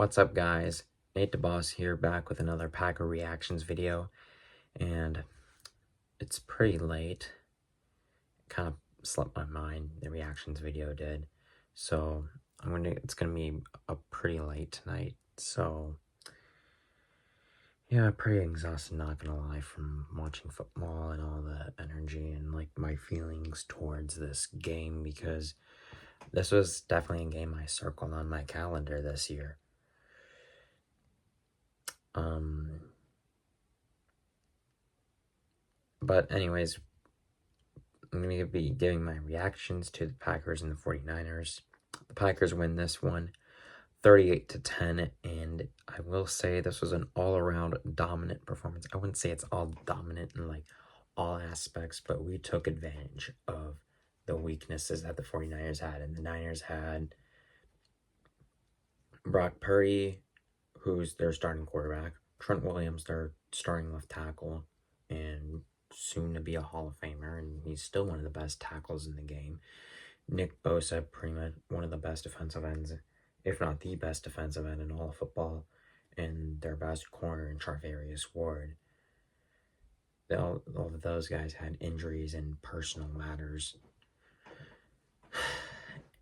What's up, guys? Nate Deebos here, back with another Packer reactions video, and it's pretty late. Kind of slipped my mind, the reactions video did, so it's gonna be a pretty late tonight. So yeah, pretty exhausted, not gonna lie, from watching football and all the energy and like my feelings towards this game, because this was definitely a game I circled on my calendar this year. But anyways, I'm going to be giving my reactions to the Packers and the 49ers. The Packers win this one 38-10, and I will say this was an all-around dominant performance. I wouldn't say it's all dominant in like all aspects, but we took advantage of the weaknesses that the 49ers had, and the Niners had Brock Purdy, who's their starting quarterback, Trent Williams, their starting left tackle, and soon to be a Hall of Famer, and he's still one of the best tackles in the game. Nick Bosa, pretty much one of the best defensive ends, if not the best defensive end in all of football, and their best corner in Charvarius Ward. All of those guys had injuries and personal matters,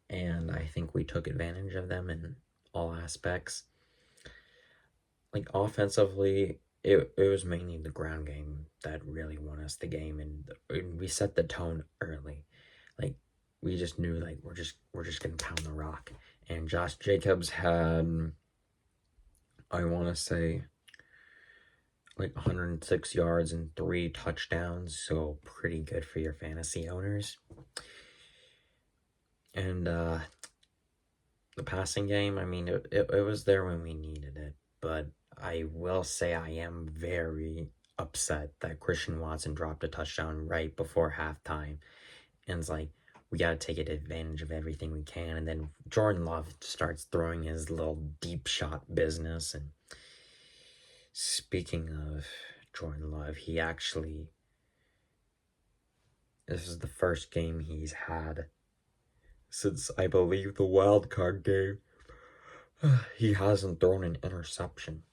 and I think we took advantage of them in all aspects. Like, offensively, it was mainly the ground game that really won us the game, and we set the tone early. Like, we just knew, like, we're just gonna pound the rock. And Josh Jacobs had, I want to say, like 106 yards and 3 touchdowns, so pretty good for your fantasy owners. And the passing game, I mean, it was there when we needed it, but I will say I am very upset that Christian Watson dropped a touchdown right before halftime. And it's like, we got to take advantage of everything we can. And then Jordan Love starts throwing his little deep shot business. And speaking of Jordan Love, this is the first game he's had since, I believe, the wild card game. He hasn't thrown an interception.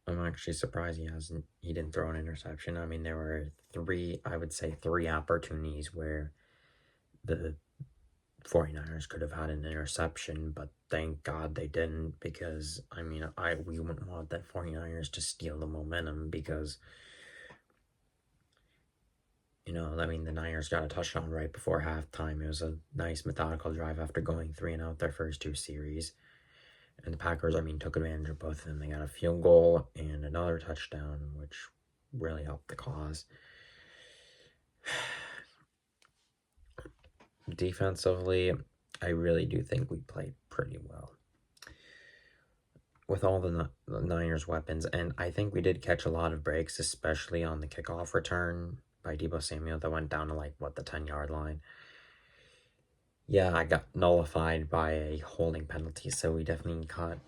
I'm actually surprised he didn't throw an interception. I mean, there were three opportunities where the 49ers could have had an interception, but thank God they didn't, because, I mean, we wouldn't want the 49ers to steal the momentum, because, you know, I mean, the Niners got a touchdown right before halftime. It was a nice methodical drive after going 3-0 their first 2 series. And the Packers, I mean, took advantage of both of them. They got a field goal and another touchdown, which really helped the cause. Defensively, I really do think we played pretty well with all the Niners' weapons. And I think we did catch a lot of breaks, especially on the kickoff return by Deebos Samuel that went down to, like, the 10-yard line. Yeah, I got nullified by a holding penalty, so we definitely caught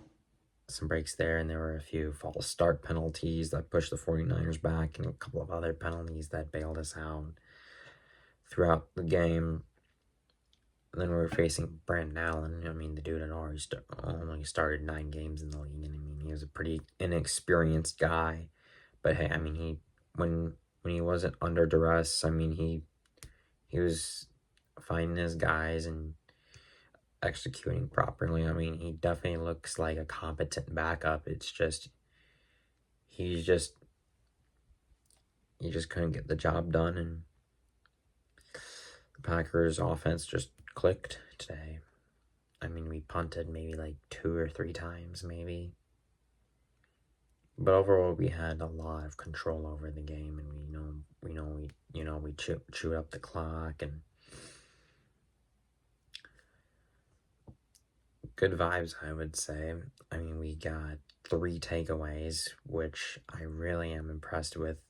some breaks there, and there were a few false start penalties that pushed the 49ers back, and a couple of other penalties that bailed us out throughout the game. And then we were facing Brandon Allen. I mean, the dude had only started 9 games in the league, and I mean, he was a pretty inexperienced guy. But hey, I mean, when he wasn't under duress, I mean, he was finding his guys and executing properly. I mean, he definitely looks like a competent backup. It's just he just couldn't get the job done, and the Packers offense just clicked today. I mean, we punted maybe like 2 or 3 times, maybe. But overall, we had a lot of control over the game, and we chewed up the clock, and good vibes, I would say. I mean, we got 3 takeaways, which I really am impressed with.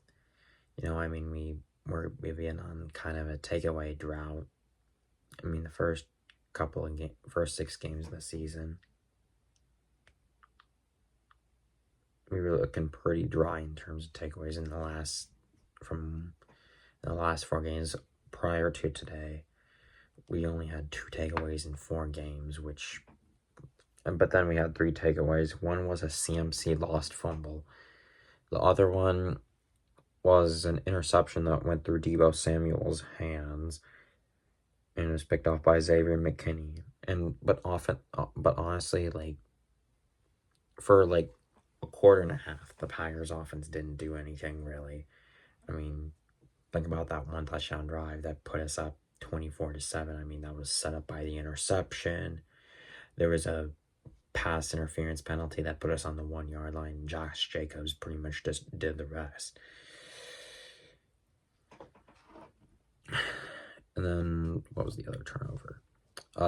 You know, I mean, we've been on kind of a takeaway drought. I mean, the first 6 games of the season, we were looking pretty dry in terms of takeaways from the last 4 games prior to today. we only had 2 takeaways in 4 games, but then we had 3 takeaways. One was a CMC lost fumble. The other one was an interception that went through Deebo Samuel's hands and was picked off by Xavier McKinney. But honestly, like, for like a quarter and a half, the Packers offense didn't do anything really. I mean, think about that one touchdown drive that put us up 24-7. I mean, that was set up by the interception. There was a pass interference penalty that put us on the 1 yard line. Josh Jacobs pretty much just did the rest. And then what was the other turnover?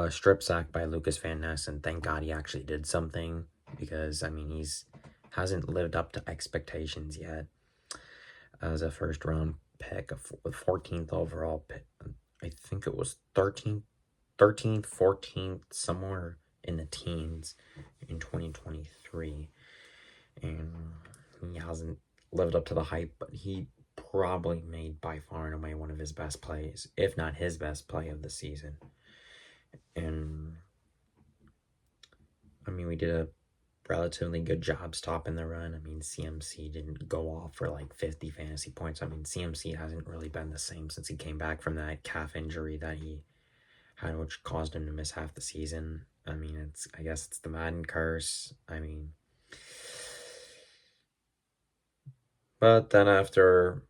Strip sack by Lucas Van Ness, and thank God he actually did something, because I mean he's hasn't lived up to expectations yet. As a first round pick, with 14th overall pick, I think it was 13th, 14th, somewhere in the teens in 2023, and he hasn't lived up to the hype, but he probably made by far and away one of his best plays, if not his best play of the season. And I mean, we did a relatively good job stopping the run. I mean, CMC didn't go off for like 50 fantasy points. I mean, CMC hasn't really been the same since he came back from that calf injury that he had, which caused him to miss half the season. I mean, I guess it's the Madden curse. I mean, but then after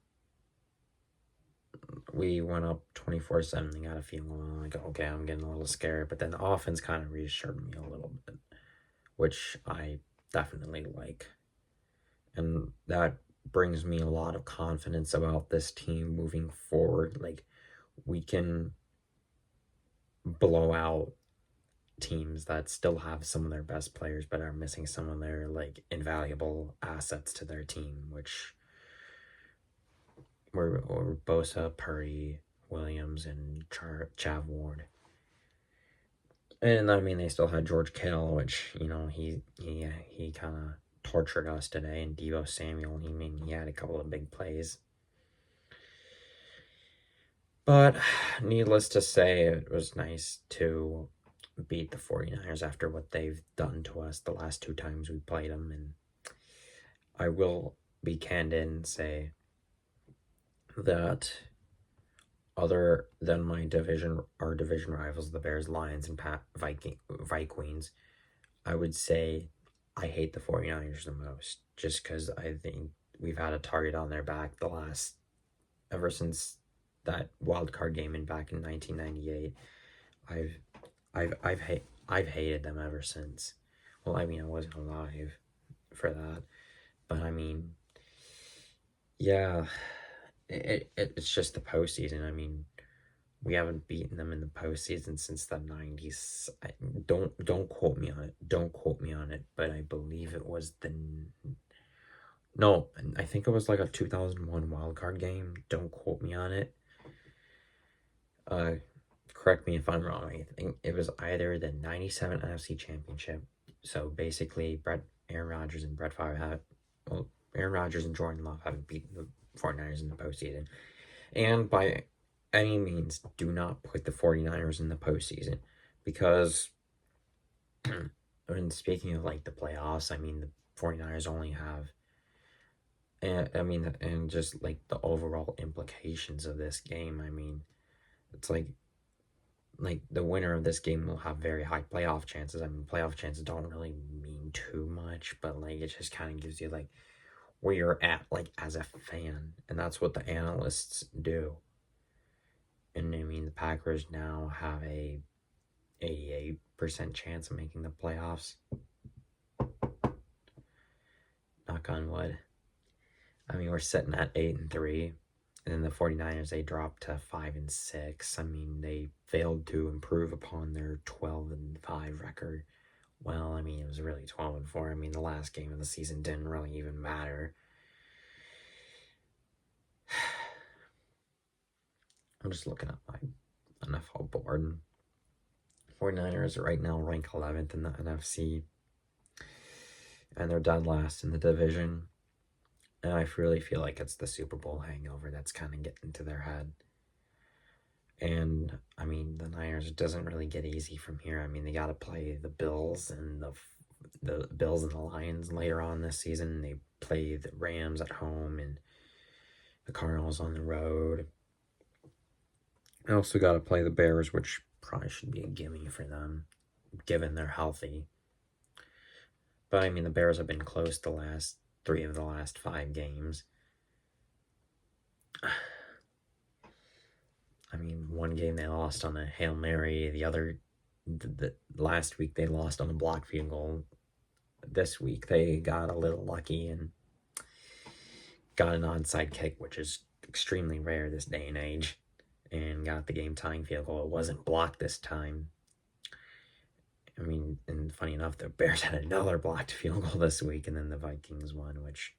we went up 24-7, they got a feeling like, okay, I'm getting a little scared. But then the offense kind of reassured me a little bit, which I definitely like. And that brings me a lot of confidence about this team moving forward. Like, we can blow out teams that still have some of their best players but are missing some of their like invaluable assets to their team, which were Bosa, Purdy, Williams, and Chav Ward. And I mean, they still had George Kittle, which, you know, he kind of tortured us today. And Deebo Samuel, he had a couple of big plays. But needless to say, it was nice to beat the 49ers after what they've done to us the last 2 times we played them. And I will be candid and say that other than our division rivals, the Bears, Lions, and Vikings, I would say I hate the 49ers the most, just because I think we've had a target on their back ever since that wild card game back in 1998. I've hated them ever since. Well, I mean, I wasn't alive for that, but I mean, yeah, it's just the postseason. I mean, we haven't beaten them in the postseason since the 90s. Don't quote me on it. Don't quote me on it. But I believe it was no, I think it was like a 2001 wildcard game. Don't quote me on it. Correct me if I'm wrong. I think it was either the 97 NFC Championship. So basically, Aaron Rodgers and Aaron Rodgers and Jordan Love haven't beaten the 49ers in the postseason. And by any means, do not put the 49ers in the postseason, because when speaking of like the playoffs, I mean, the 49ers only have, and just like the overall implications of this game, I mean, it's like the winner of this game will have very high playoff chances. I mean, playoff chances don't really mean too much, but like it just kind of gives you like where you're at like as a fan, and that's what the analysts do. And I mean, the Packers now have a 88% chance of making the playoffs. Knock on wood. I mean, we're sitting at 8-3. And then the 49ers, they dropped to 5-6. I mean, they failed to improve upon their 12-5 record. Well, I mean, it was really 12-4. I mean, the last game of the season didn't really even matter. I'm just looking at my NFL board. 49ers right now rank 11th in the NFC. And they're dead last in the division. And I really feel like it's the Super Bowl hangover that's kind of getting to their head. And, I mean, the Niners, it doesn't really get easy from here. I mean, they got to play the Bills and the Bills and the Lions later on this season. They play the Rams at home and the Cardinals on the road. I also got to play the Bears, which probably should be a gimme for them, given they're healthy. But, I mean, the Bears have been close the last 3 of the last 5 games. I mean, one game they lost on a Hail Mary. The last week they lost on a blocked field goal. This week they got a little lucky and got an onside kick, which is extremely rare this day and age, and got the game-tying field goal. It wasn't blocked this time. I mean, and funny enough, the Bears had another blocked field goal this week, and then the Vikings won, which...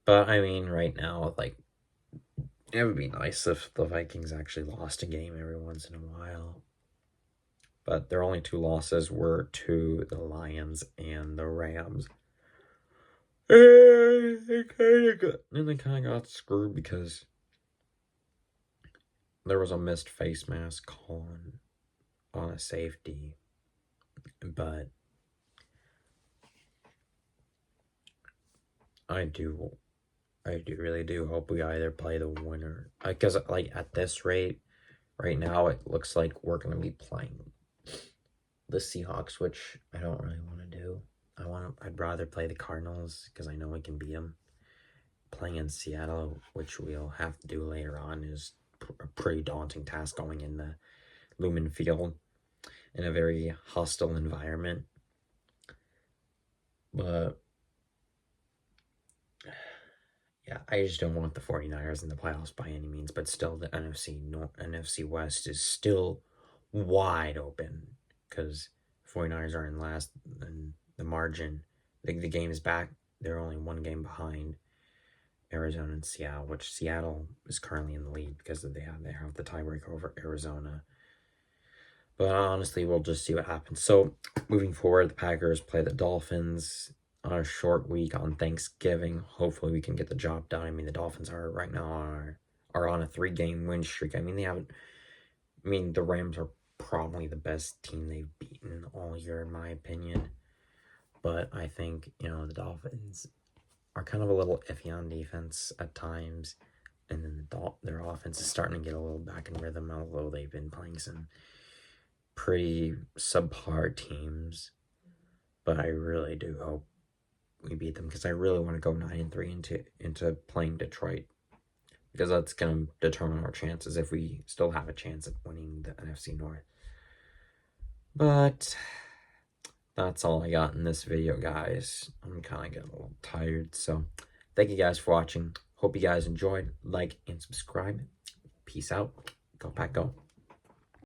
But, I mean, right now, like, it would be nice if the Vikings actually lost a game every once in a while. But their only 2 losses were to the Lions and the Rams. And they kind of got screwed because there was a missed face mask call on a safety. But I really do hope we either play the winner. Because, like, at this rate, right now, it looks like we're going to be playing the Seahawks, which I don't really want to do. I'd rather play the Cardinals because I know we can beat them. Playing in Seattle, which we'll have to do later on, is a pretty daunting task, going in the Lumen Field in a very hostile environment. But yeah, I just don't want the 49ers in the playoffs by any means, but still the NFC West is still wide open because 49ers are in last, and the margin, the game is back. They're only 1 game behind Arizona and Seattle, which Seattle is currently in the lead because they have the tiebreaker over Arizona. But honestly, we'll just see what happens. So, moving forward, the Packers play the Dolphins on a short week on Thanksgiving. Hopefully, we can get the job done. I mean, the Dolphins are right now are on a 3-game win streak. I mean, the Rams are probably the best team they've beaten all year, in my opinion. But I think, the Dolphins are kind of a little iffy on defense at times. And then their offense is starting to get a little back in rhythm, although they've been playing some pretty subpar teams. But I really do hope we beat them because I really want to go 9-3 into playing Detroit, because that's going to determine our chances if we still have a chance at winning the NFC North. But that's all I got in this video, guys. I'm kind of getting a little tired, so thank you guys for watching. Hope you guys enjoyed. Like and subscribe. Peace out. Go Pack, go.